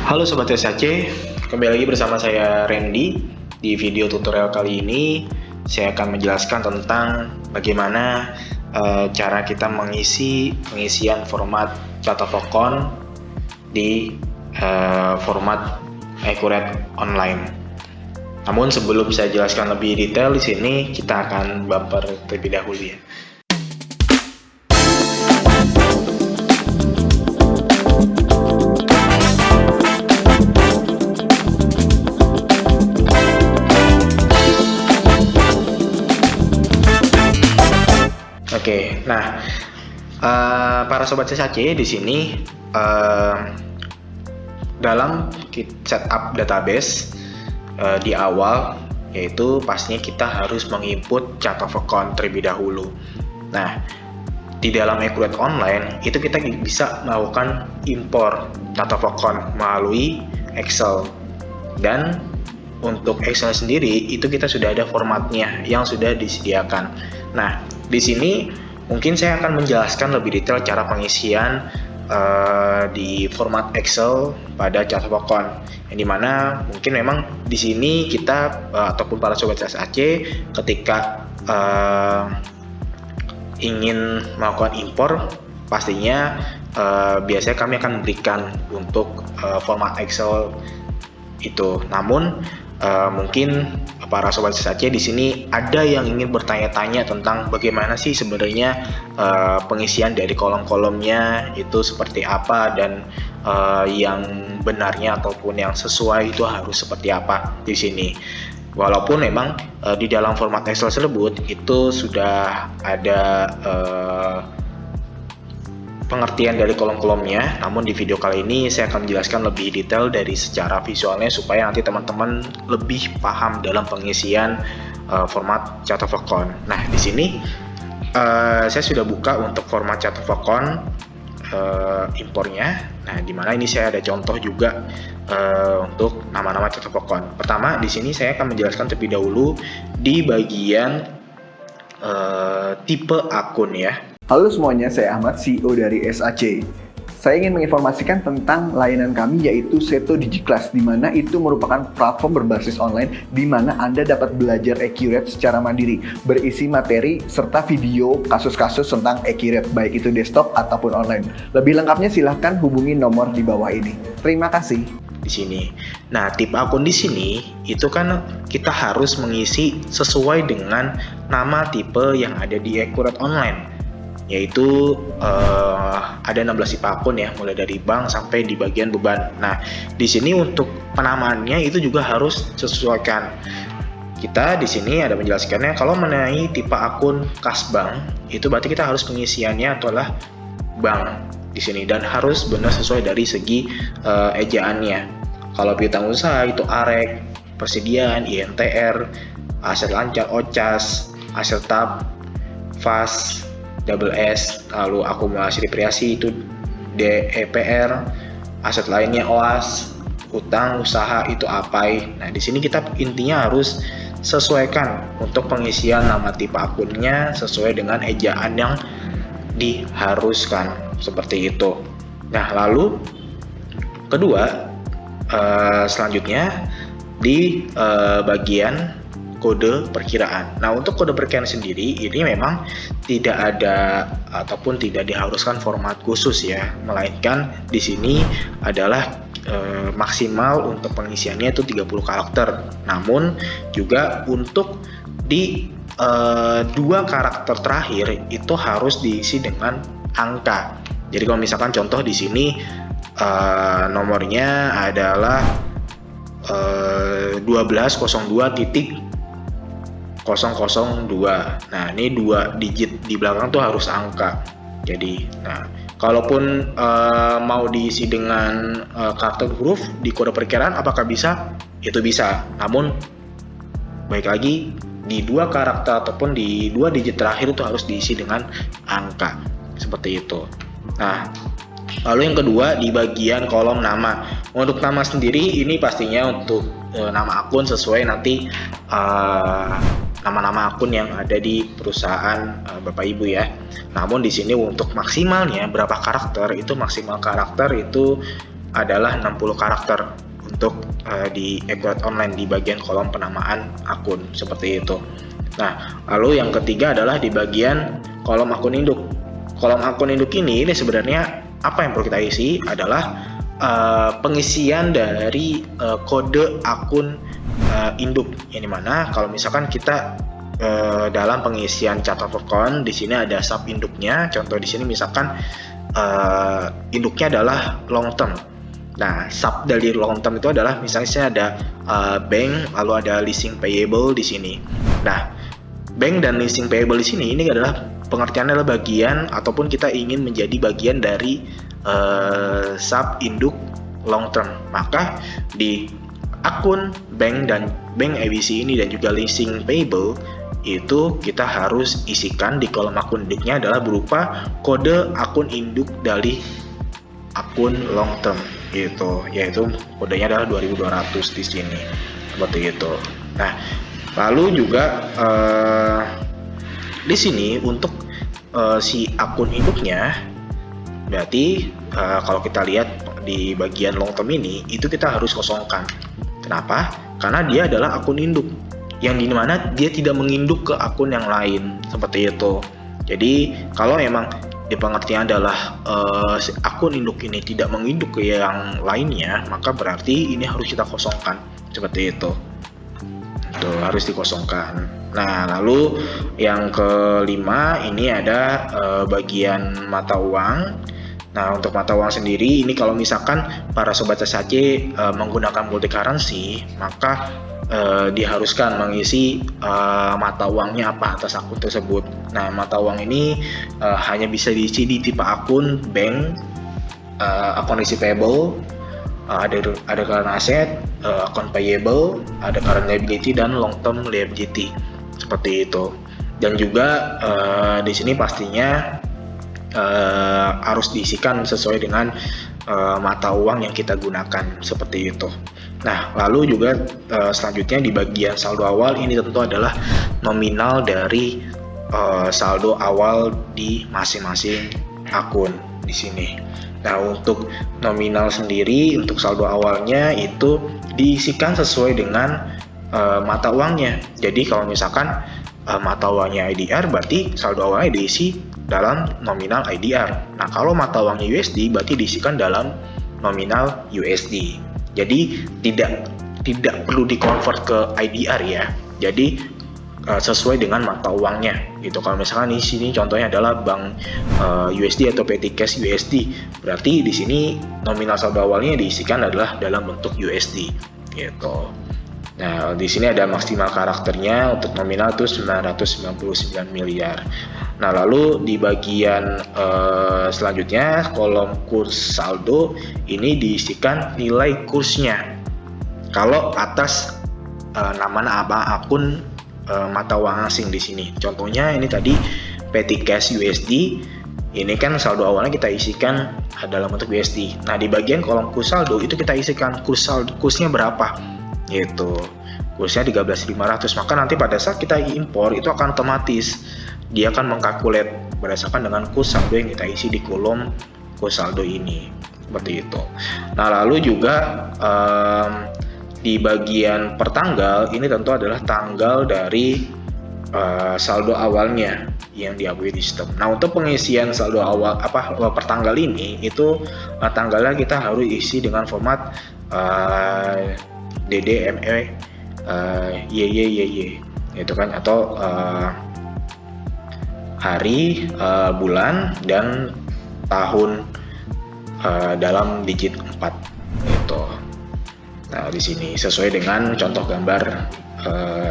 Halo Sobat SAC, kembali lagi bersama saya Randy. Di video tutorial kali ini, saya akan menjelaskan tentang bagaimana cara kita pengisian format Chatafocon di format Accurate Online. Namun sebelum saya jelaskan lebih detail di sini, kita akan bumper terlebih dahulu ya. Oke, nah para sobat SAC di sini dalam setup database di awal, yaitu pastinya kita harus menginput Chatafocon terlebih dahulu. Nah, di dalam Accurate Online itu kita bisa melakukan impor Chatafocon melalui Excel, dan untuk Excel sendiri itu kita sudah ada formatnya yang sudah disediakan. Nah, di sini mungkin saya akan menjelaskan lebih detail cara pengisian di format Excel pada Chatafocon, yang dimana mungkin memang di sini kita ataupun para sobat SAC ketika ingin melakukan impor, pastinya biasanya kami akan memberikan untuk format Excel itu. Namun mungkin para sobat SAC di sini ada yang ingin bertanya-tanya tentang bagaimana sih sebenarnya pengisian dari kolom-kolomnya itu seperti apa, dan yang benarnya ataupun yang sesuai itu harus seperti apa di sini. Walaupun memang di dalam format Excel tersebut itu sudah ada pengertian dari kolom-kolomnya, namun di video kali ini saya akan menjelaskan lebih detail dari secara visualnya supaya nanti teman-teman lebih paham dalam pengisian format Chatafocon. Nah, di sini saya sudah buka untuk format Chatafocon impornya. Nah, di mana ini saya ada contoh juga untuk nama-nama Chatafocon. Pertama, di sini saya akan menjelaskan terlebih dahulu di bagian tipe akun ya. Halo semuanya, saya Ahmad, CEO dari SAC. Saya ingin menginformasikan tentang layanan kami, yaitu Seto DigiClass, di mana itu merupakan platform berbasis online di mana Anda dapat belajar Accurate secara mandiri, berisi materi serta video kasus-kasus tentang Accurate, baik itu desktop ataupun online. Lebih lengkapnya silahkan hubungi nomor di bawah ini. Terima kasih. Di sini. Nah, tipe akun di sini itu kan kita harus mengisi sesuai dengan nama tipe yang ada di Accurate Online. Yaitu ada 16 tipe akun ya, mulai dari bank sampai di bagian beban. Nah, di sini untuk penamaannya itu juga harus sesuaikan. Kita di sini ada menjelaskannya, kalau mengenai tipe akun kas bank itu berarti kita harus pengisiannya adalah bank di sini, dan harus benar sesuai dari segi ejaannya. Kalau piutang usaha itu AREK, persediaan, INTR, aset lancar, OCAS, aset tab, FAS, double S, lalu akumulasi depresiasi itu DEPR, aset lainnya OAS, utang usaha itu APAI. Nah, di sini kita intinya harus sesuaikan untuk pengisian nama tipe akunnya sesuai dengan ejaan yang diharuskan, seperti itu. Nah, lalu kedua, selanjutnya di bagian kode perkiraan. Nah, untuk kode perkiraan sendiri ini memang tidak ada ataupun tidak diharuskan format khusus ya, melainkan di sini adalah maksimal untuk pengisiannya itu 30 karakter. Namun juga untuk di 2 karakter terakhir itu harus diisi dengan angka. Jadi kalau misalkan contoh di sini nomornya adalah 1202.002. Nah, ini 2 digit di belakang tuh harus angka. Jadi, nah, kalaupun mau diisi dengan karakter huruf di kode perkiraan, apakah bisa? Itu bisa. Namun, baik lagi di 2 karakter ataupun di 2 digit terakhir itu harus diisi dengan angka. Seperti itu. Nah, lalu yang kedua di bagian kolom nama. Untuk nama sendiri ini pastinya untuk nama akun sesuai nanti nama-nama akun yang ada di perusahaan Bapak Ibu ya. Namun di sini untuk maksimalnya berapa karakter, itu maksimal karakter itu adalah 60 karakter untuk di Accurate Online di bagian kolom penamaan akun seperti itu. Nah, lalu yang ketiga adalah di bagian kolom akun induk. Kolom akun induk ini sebenarnya apa yang perlu kita isi adalah pengisian dari kode akun induk, yang dimana kalau misalkan kita dalam pengisian chart of account di sini ada sub induknya. Contoh di sini misalkan induknya adalah long term. Nah, sub dari long term itu adalah misalnya ada bank, lalu ada leasing payable di sini. Nah, bank dan leasing payable di sini ini adalah pengertiannya adalah bagian ataupun kita ingin menjadi bagian dari sub induk long term. Maka di akun bank dan bank ABC ini dan juga leasing payable itu kita harus isikan di kolom akun induknya adalah berupa kode akun induk dari akun long term gitu, yaitu kodenya adalah 2200 di sini seperti itu. Nah, lalu juga di sini untuk si akun induknya berarti kalau kita lihat di bagian long term ini itu kita harus kosongkan. Kenapa? Karena dia adalah akun induk yang dimana dia tidak menginduk ke akun yang lain seperti itu. Jadi kalau memang di pengertian adalah akun induk ini tidak menginduk ke yang lainnya, maka berarti ini harus kita kosongkan seperti itu. Itu harus dikosongkan. Nah, lalu yang kelima ini ada bagian mata uang. Nah, untuk mata uang sendiri ini kalau misalkan para sobat SAC menggunakan multi currency, maka diharuskan mengisi mata uangnya apa atas akun tersebut. Nah, mata uang ini hanya bisa diisi di tipe akun bank, akun receivable, ada current asset, account payable, ada current liability dan long term liability seperti itu. Dan juga di sini pastinya harus diisikan sesuai dengan mata uang yang kita gunakan seperti itu. Nah, lalu juga selanjutnya di bagian saldo awal ini tentu adalah nominal dari saldo awal di masing-masing akun di sini. Nah, untuk nominal sendiri untuk saldo awalnya itu diisikan sesuai dengan mata uangnya. Jadi kalau misalkan mata uangnya IDR berarti saldo awalnya diisi dalam nominal IDR. Nah, kalau mata uangnya USD berarti diisikan dalam nominal USD. Jadi tidak perlu dikonvert ke IDR ya. Jadi sesuai dengan mata uangnya gitu. Kalau misalkan di sini contohnya adalah bank USD atau petty cash USD, berarti di sini nominal saldo awalnya diisikan adalah dalam bentuk USD gitu. Nah, di sini ada maksimal karakternya untuk nominal itu 999 miliar. Nah, lalu di bagian selanjutnya kolom kurs saldo ini diisikan nilai kursnya. Kalau atas nama akun mata uang asing di sini. Contohnya ini tadi petty cash USD. Ini kan saldo awalnya kita isikan dalam bentuk USD. Nah, di bagian kolom kurs saldo itu kita isikan kursnya berapa. Gitu. Kursnya 13.500. Maka nanti pada saat kita impor itu akan otomatis dia akan mengkalkulat berdasarkan dengan kurs saldo yang kita isi di kolom kurs saldo ini seperti itu. Nah, lalu juga di bagian pertanggal ini tentu adalah tanggal dari saldo awalnya yang diakui di sistem. Nah, untuk pengisian saldo awal pertanggal ini itu tanggalnya kita harus isi dengan format DDME YYYY itu kan, atau hari, bulan, dan tahun dalam digit 4 itu. Nah, di sini sesuai dengan contoh gambar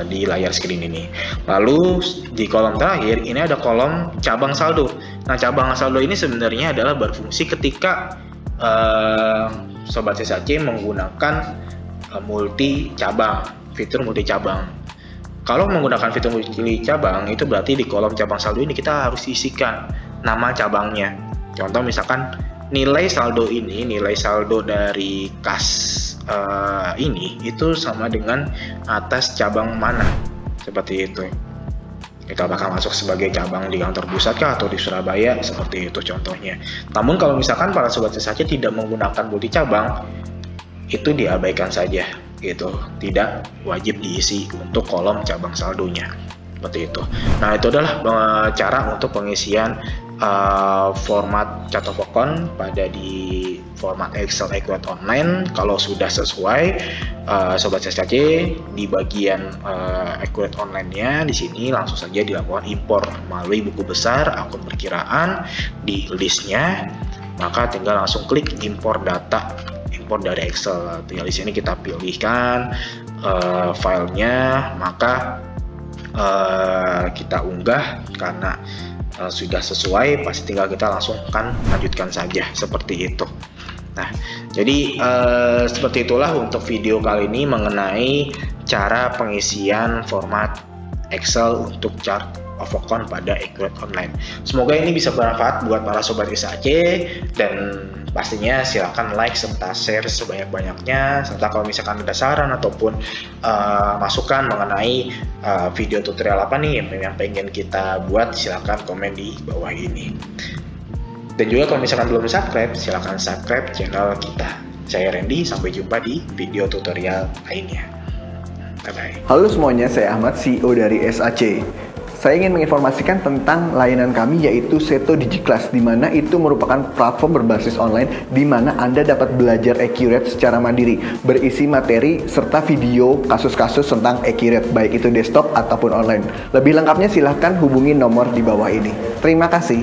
di layar screen ini. Lalu di kolom terakhir ini ada kolom cabang saldo. Nah, cabang saldo ini sebenarnya adalah berfungsi ketika sobat SAC menggunakan fitur multi cabang. Kalau menggunakan fitur multi cabang itu berarti di kolom cabang saldo ini kita harus isikan nama cabangnya. Contoh misalkan nilai saldo dari kas ini itu sama dengan atas cabang mana, seperti itu. Kita bakal masuk sebagai cabang di kantor pusat kah atau di Surabaya, seperti itu contohnya. Namun kalau misalkan para sobat SHC tidak menggunakan multi cabang, itu diabaikan saja gitu, tidak wajib diisi untuk kolom cabang saldonya, seperti itu. Nah, itu adalah cara untuk pengisian format chart of account pada di format Excel Accurate Online. Kalau sudah sesuai, sobat SHC, di bagian Accurate Online-nya di sini langsung saja dilakukan impor melalui buku besar akun perkiraan di listnya, maka tinggal langsung klik impor data, impor dari Excel. Tinggal di sini kita pilihkan filenya, maka kita unggah. Karena sudah sesuai, pasti tinggal kita langsung kan lanjutkan saja, seperti itu. Nah, jadi seperti itulah untuk video kali ini mengenai cara pengisian format Excel untuk chart of account pada Accurate Online. Semoga ini bisa bermanfaat buat para sobat SHC, dan pastinya silahkan like serta share sebanyak-banyaknya. Serta kalau misalkan ada saran ataupun masukan mengenai video tutorial apa nih yang pengen kita buat, silahkan komen di bawah ini. Dan juga kalau misalkan belum subscribe, silahkan subscribe channel kita. Saya Randy, sampai jumpa di video tutorial lainnya. Bye-bye. Halo semuanya, saya Ahmad, CEO dari SAC. Saya ingin menginformasikan tentang layanan kami yaitu Seto DigiClass, di mana itu merupakan platform berbasis online di mana Anda dapat belajar Accurate secara mandiri, berisi materi serta video kasus-kasus tentang Accurate, baik itu desktop ataupun online. Lebih lengkapnya silahkan hubungi nomor di bawah ini. Terima kasih.